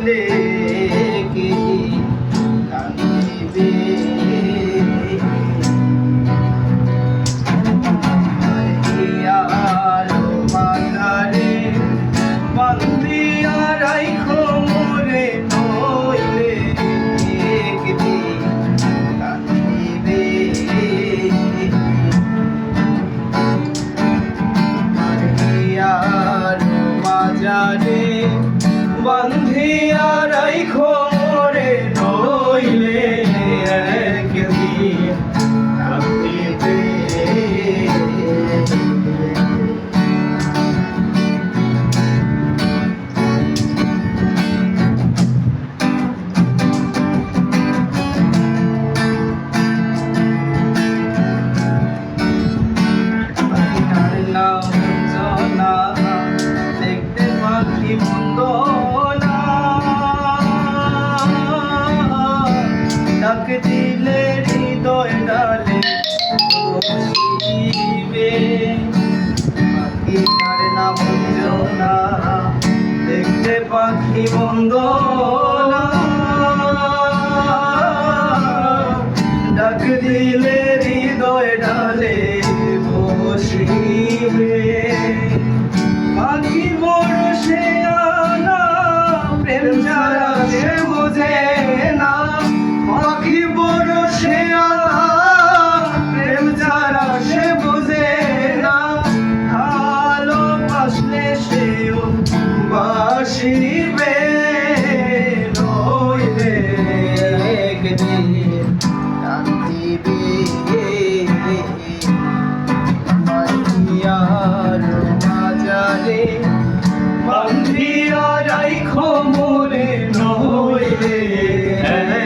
ডালে কে কাঁদিবে আর মাঝারে বান্ধিয়া রাইখো মোরে নইলে একদিন কাঁদিবে আর মাঝারে বান্ধিয়া রাইখো মোরে নইলে একদিন কাঁদিবে দেখতে পাখি মন্দ না ডাক দিলে হৃদয় ডালে বসিবে পাখিটার নাম না দেখতে পাখি মন্দ না ডাক দিলে হৃদয় ডালে বসিবে পাখি বড় সে আনা প্রেম ছাড়া সে বোঝে না পাখি বড় সে আনা প্রেম ছাড়া সে বোঝে না ভালোবাসলে সেও বাসিবে নইলে একদিন কাঁদিবে বান্ধিয়া রাইখো মোরে নইলে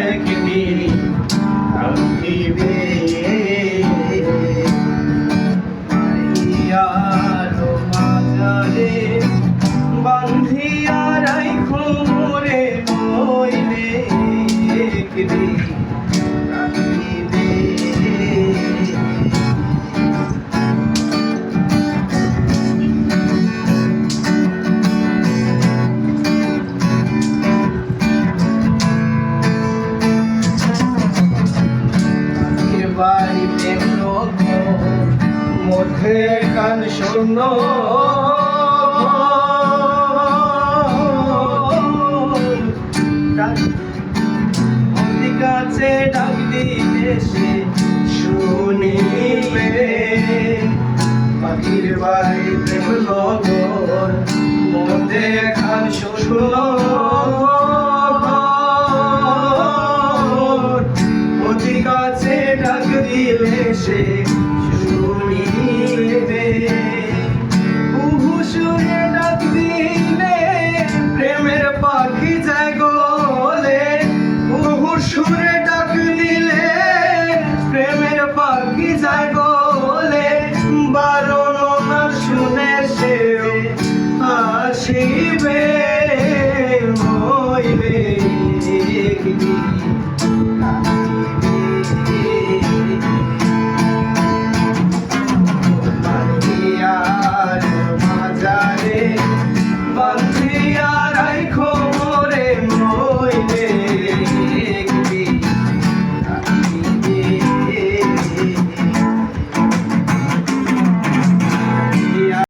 একদিন কাঁদিবে মাঝারে বান্ধিয়া রাইখো মোরে নইলে একদিন কাঁদিবে বাড়ি প্রেম লোক মধ্যে কান শূন্য ডাক